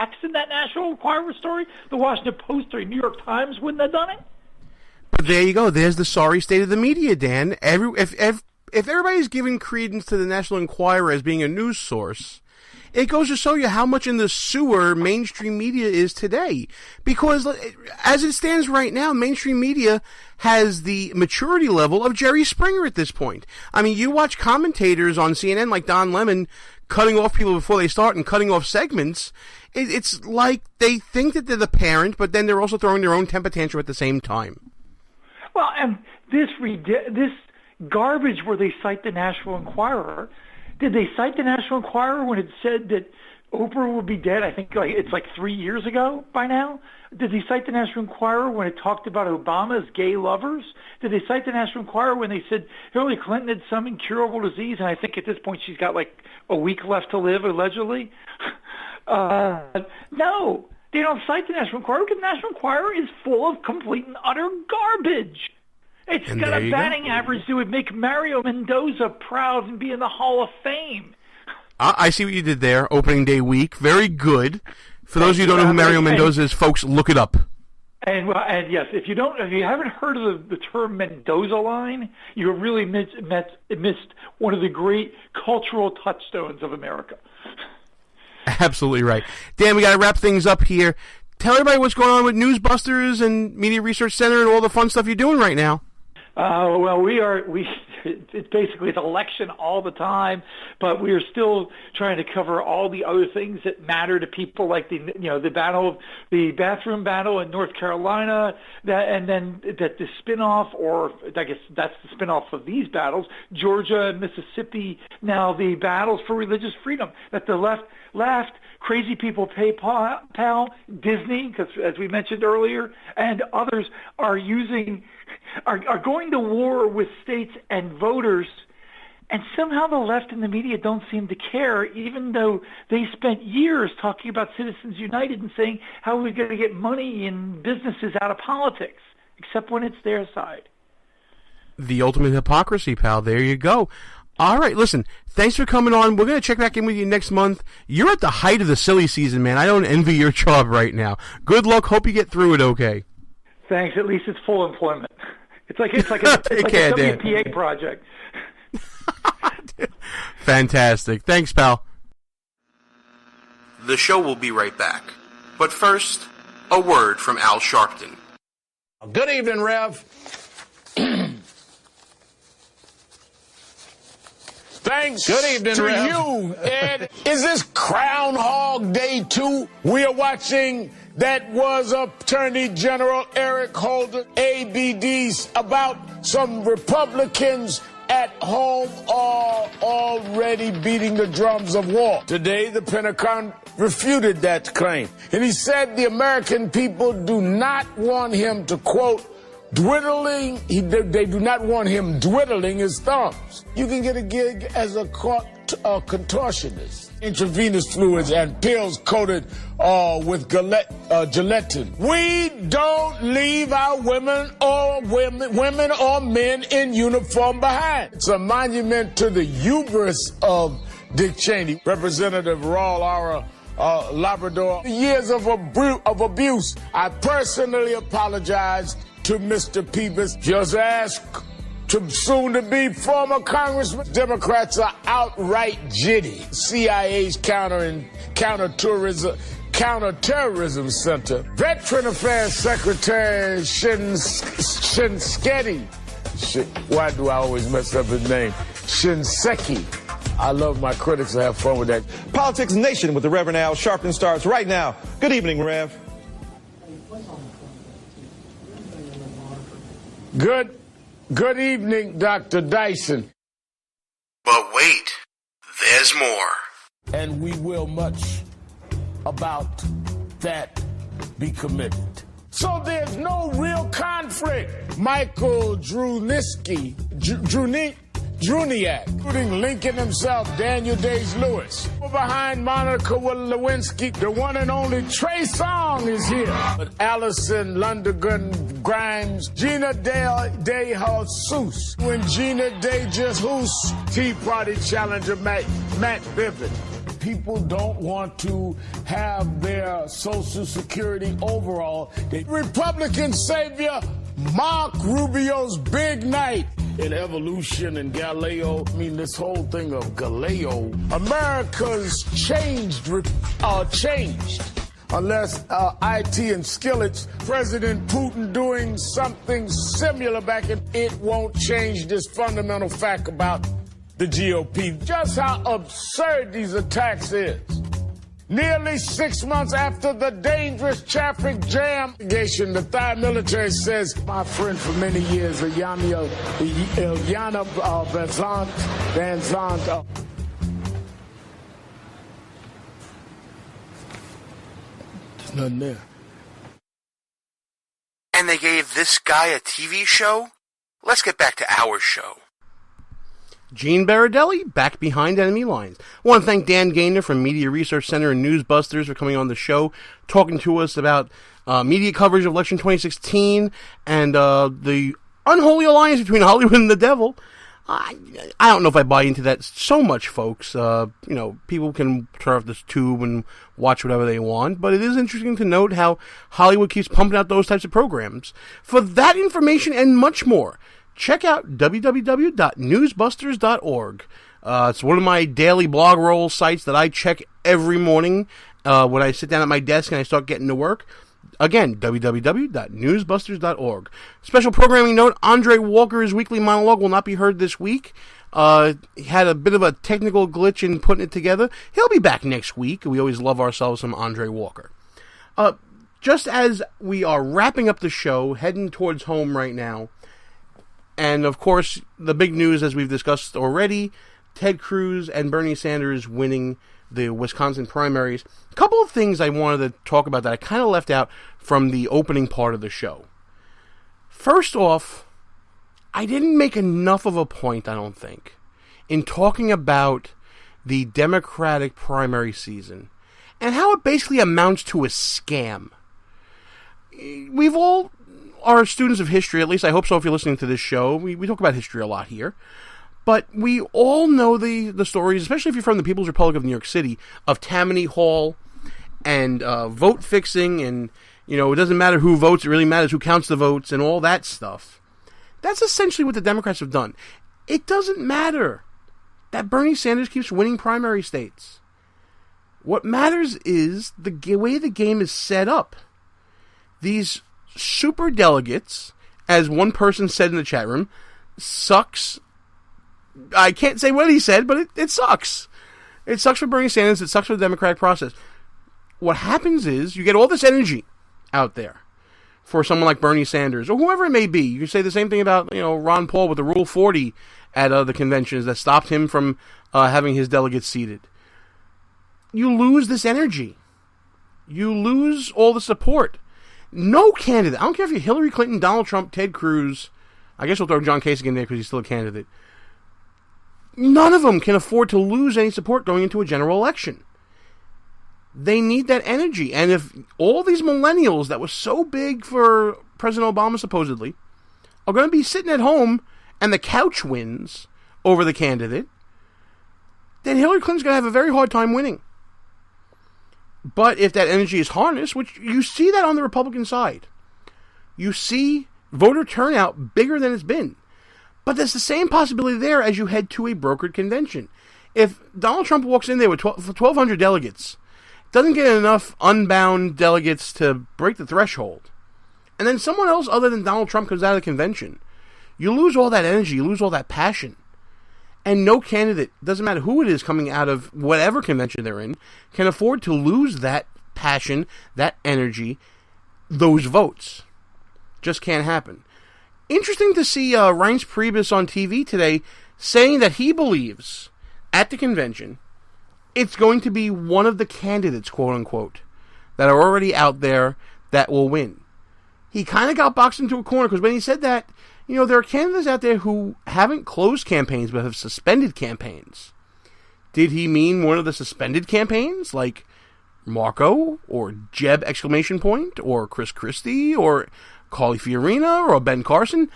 facts in that National Enquirer story, the Washington Post or New York Times wouldn't have done it. But there you go. There's the sorry state of the media, Dan. If everybody's giving credence to the National Enquirer as being a news source, it goes to show you how much in the sewer mainstream media is today. Because as it stands right now, mainstream media has the maturity level of Jerry Springer at this point. I mean, you watch commentators on CNN like Don Lemon cutting off people before they start and cutting off segments. It's like they think that they're the parent, but then they're also throwing their own temper tantrum at the same time. Well, and this garbage where they cite the National Enquirer, did they cite the National Enquirer when it said that Oprah will be dead? I think it's like 3 years ago by now. Did they cite the National Enquirer when it talked about Obama's gay lovers? Did they cite the National Enquirer when they said Hillary Clinton had some incurable disease, and I think at this point she's got like a week left to live, allegedly? No. They don't cite the National Enquirer because the National Enquirer is full of complete and utter garbage. It's got a batting average that would make Mario Mendoza proud and be in the Hall of Fame. I see what you did there, opening day week. Very good. For those of you who don't know who Mario Mendoza is, folks, look it up. And yes, if you haven't heard of the term Mendoza line, you really missed one of the great cultural touchstones of America. Absolutely right. Dan, we got to wrap things up here. Tell everybody what's going on with NewsBusters and Media Research Center and all the fun stuff you're doing right now. Well, it's basically an election all the time, but we are still trying to cover all the other things that matter to people, like the bathroom battle in North Carolina, and then the spinoff, or I guess that's the spinoff of these battles, Georgia and Mississippi. Now the battles for religious freedom that the left crazy people PayPal, Disney, because as we mentioned earlier, and others are going to war with states and voters, and somehow the left and the media don't seem to care, even though they spent years talking about Citizens United and saying how we're going to get money and businesses out of politics, except when it's their side. The ultimate hypocrisy, pal. There you go. All right, listen, thanks for coming on. We're going to check back in with you next month. You're at the height of the silly season, man. I don't envy your job right now. Good luck. Hope you get through it okay. Thanks. At least it's full employment. It's like a WPA project. Fantastic. Thanks, pal. The show will be right back. But first, a word from Al Sharpton. Good evening, Rev. Thanks to you, Ed. Is this Groundhog Day 2? We are watching that was Attorney General Eric Holder, ABDs, about some Republicans at home are already beating the drums of war. Today, the Pentagon refuted that claim. And he said the American people do not want him to, quote, dwiddling, they do not want him dwiddling his thumbs. You can get a gig as a contortionist. Intravenous fluids and pills coated with gelatin. We don't leave our women or men in uniform behind. It's a monument to the hubris of Dick Cheney, Representative Raul Labrador. Years of abuse. I personally apologize to Mr. Peebles. Just ask to soon-to-be former Congressman. Democrats are outright jitty. CIA's counterterrorism center. Veteran Affairs Secretary Shinseki. Why do I always mess up his name? Shinseki. I love my critics. I have fun with that. Politics Nation with the Reverend Al Sharpton starts right now. Good evening, Rev. Good evening, Dr. Dyson. But wait, there's more. And we will much about that be committed. So there's no real conflict. Michael Druniak, including Lincoln himself, Daniel Day-Lewis. Behind Monica Lewinsky, the one and only Trey Songz is here. But Allison Lundergan Grimes, Gina De Jesus. When Gina De Jesus, Tea Party challenger Matt Bivin. people don't want to have their Social Security overall. The Republican savior, Mark Rubio's big night in evolution and Galileo. I mean, this whole thing of Galileo. America's changed. Unless IT and Skillets, President Putin doing something similar back in, it won't change this fundamental fact about the GOP. Just how absurd these attacks is. Nearly 6 months after the dangerous traffic jam, the Thai military says, my friend for many years, Ilyana Van Zandt, there's nothing there. And they gave this guy a TV show? Let's get back to our show. Gene Baradelli, back behind enemy lines. I want to thank Dan Gainor from Media Research Center and NewsBusters for coming on the show, talking to us about media coverage of election 2016 and the unholy alliance between Hollywood and the devil. I don't know if I buy into that so much, folks. People can turn off this tube and watch whatever they want, but it is interesting to note how Hollywood keeps pumping out those types of programs. For that information and much more, check out www.newsbusters.org. It's one of my daily blog roll sites that I check every morning when I sit down at my desk and I start getting to work. Again, www.newsbusters.org. Special programming note, Andre Walker's weekly monologue will not be heard this week. He had a bit of a technical glitch in putting it together. He'll be back next week. We always love ourselves some Andre Walker. Just as we are wrapping up the show, heading towards home right now, and of course, the big news, as we've discussed already, Ted Cruz and Bernie Sanders winning the Wisconsin primaries. A couple of things I wanted to talk about that I kind of left out from the opening part of the show. First off, I didn't make enough of a point, I don't think, in talking about the Democratic primary season and how it basically amounts to a scam. We've all are students of history, at least I hope so if you're listening to this show. We talk about history a lot here. But we all know the stories, especially if you're from the People's Republic of New York City, of Tammany Hall and vote fixing and, it doesn't matter who votes, it really matters who counts the votes and all that stuff. That's essentially what the Democrats have done. It doesn't matter that Bernie Sanders keeps winning primary states. What matters is the way the game is set up. These super delegates, as one person said in the chat room, sucks. I can't say what he said, but it sucks. It sucks for Bernie Sanders. It sucks for the Democratic process. What happens is you get all this energy out there for someone like Bernie Sanders or whoever it may be. You can say the same thing about Ron Paul with the Rule 40 at the conventions that stopped him from having his delegates seated. You lose this energy. You lose all the support. No candidate. I don't care if you're Hillary Clinton, Donald Trump, Ted Cruz. I guess we'll throw John Kasich in there because he's still a candidate. None of them can afford to lose any support going into a general election. They need that energy. And if all these millennials that were so big for President Obama, supposedly, are going to be sitting at home and the couch wins over the candidate, then Hillary Clinton's going to have a very hard time winning. But if that energy is harnessed, which you see that on the Republican side, you see voter turnout bigger than it's been. But there's the same possibility there as you head to a brokered convention. If Donald Trump walks in there with 1,200 delegates, doesn't get enough unbound delegates to break the threshold, and then someone else other than Donald Trump comes out of the convention, you lose all that energy, you lose all that passion. And no candidate, doesn't matter who it is coming out of whatever convention they're in, can afford to lose that passion, that energy, those votes. Just can't happen. Interesting to see Reince Priebus on TV today saying that he believes at the convention it's going to be one of the candidates, quote unquote, that are already out there that will win. He kind of got boxed into a corner because when he said that, there are candidates out there who haven't closed campaigns but have suspended campaigns. Did he mean one of the suspended campaigns, like Marco or Jeb ! Or Chris Christie or Carly Fiorina or Ben Carson?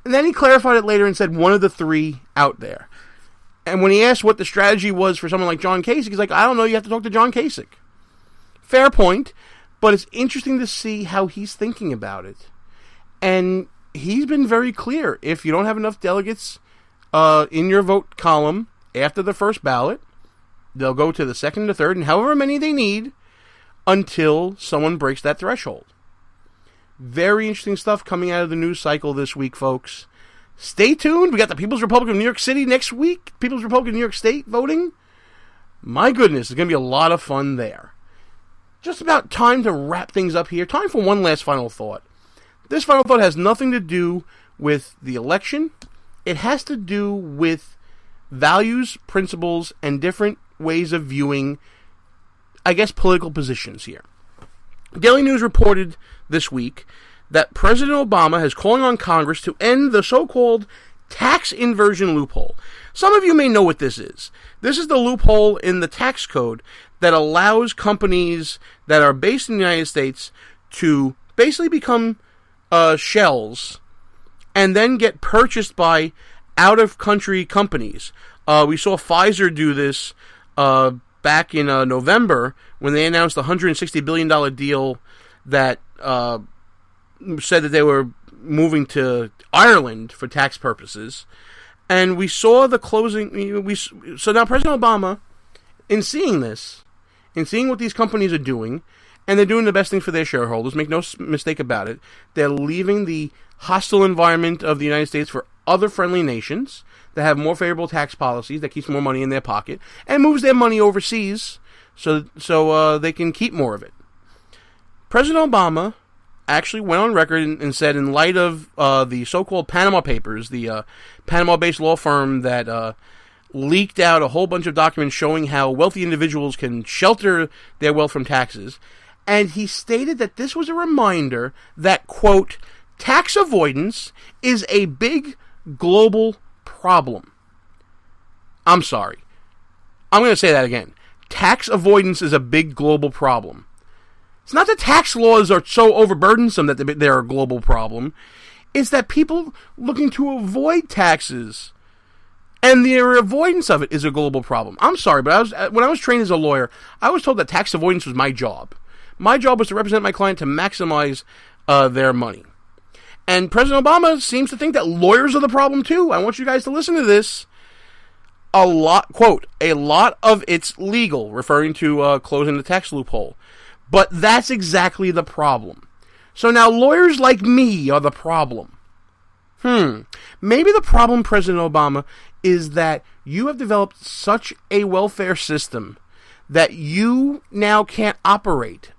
And then he clarified it later and said one of the three out there. And when he asked what the strategy was for someone like John Kasich, he's like, I don't know, you have to talk to John Kasich. Fair point, but it's interesting to see how he's thinking about it. And he's been very clear. If you don't have enough delegates in your vote column after the first ballot, they'll go to the second, the third, and however many they need until someone breaks that threshold. Very interesting stuff coming out of the news cycle this week, folks. Stay tuned. We got the People's Republic of New York City next week. People's Republic of New York State voting. My goodness, it's going to be a lot of fun there. Just about time to wrap things up here. Time for one last final thought. This final thought has nothing to do with the election. It has to do with values, principles, and different ways of viewing, I guess, political positions here. Daily News reported this week that President Obama is calling on Congress to end the so-called tax inversion loophole. Some of you may know what this is. This is the loophole in the tax code that allows companies that are based in the United States to basically become shells and then get purchased by out-of-country companies. We saw Pfizer do this back in November when they announced a $160 billion deal that said that they were moving to Ireland for tax purposes. And we saw the closing. So now President Obama, in seeing this, in seeing what these companies are doing, and they're doing the best thing for their shareholders, make no mistake about it, they're leaving the hostile environment of the United States for other friendly nations that have more favorable tax policies, that keeps more money in their pocket, and moves their money overseas so they can keep more of it. President Obama actually went on record and said, in light of the so-called Panama Papers, the Panama-based law firm that leaked out a whole bunch of documents showing how wealthy individuals can shelter their wealth from taxes, and he stated that this was a reminder that, quote, tax avoidance is a big global problem. I'm sorry. I'm going to say that again. Tax avoidance is a big global problem. It's not that tax laws are so overburdensome that they're a global problem. It's that people looking to avoid taxes and their avoidance of it is a global problem. I'm sorry, but when I was trained as a lawyer, I was told that tax avoidance was my job. My job was to represent my client to maximize their money. And President Obama seems to think that lawyers are the problem too. I want you guys to listen to this. A lot of it's legal, referring to closing the tax loophole. But that's exactly the problem. So now lawyers like me are the problem. Maybe the problem, President Obama, is that you have developed such a welfare system that you now can't operate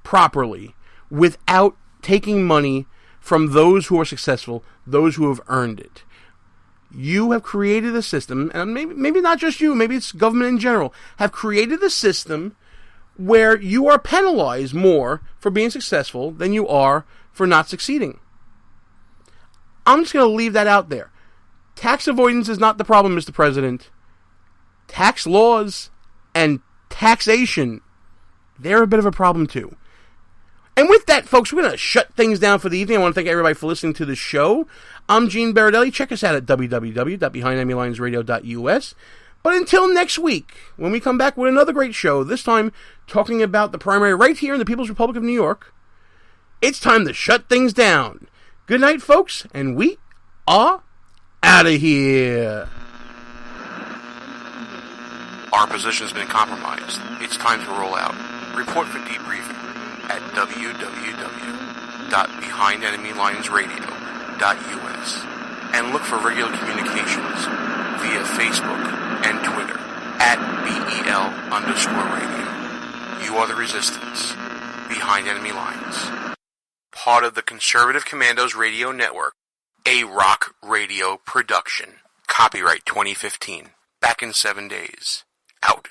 properly without taking money from those who are successful, those who have earned it. You have created a system, and maybe not just you, maybe it's government in general, have created a system where you are penalized more for being successful than you are for not succeeding. I'm just going to leave that out there. Tax avoidance is not the problem, Mr. President. Tax laws and taxation, they're a bit of a problem too. And with that, folks, we're going to shut things down for the evening. I want to thank everybody for listening to the show. I'm Gene Baradelli. Check us out at www.BehindEnemyLinesRadio.us. But until next week, when we come back with another great show, this time talking about the primary right here in the People's Republic of New York, it's time to shut things down. Good night, folks, and we are out of here. Our position has been compromised. It's time to roll out. Report for debriefing at www.BehindEnemyLinesRadio.us and look for regular communications via Facebook and Twitter at BEL_radio. You are the resistance. Behind Enemy Lines. Part of the Conservative Commandos Radio Network. A rock radio production. Copyright 2015. Back in 7 days. Out.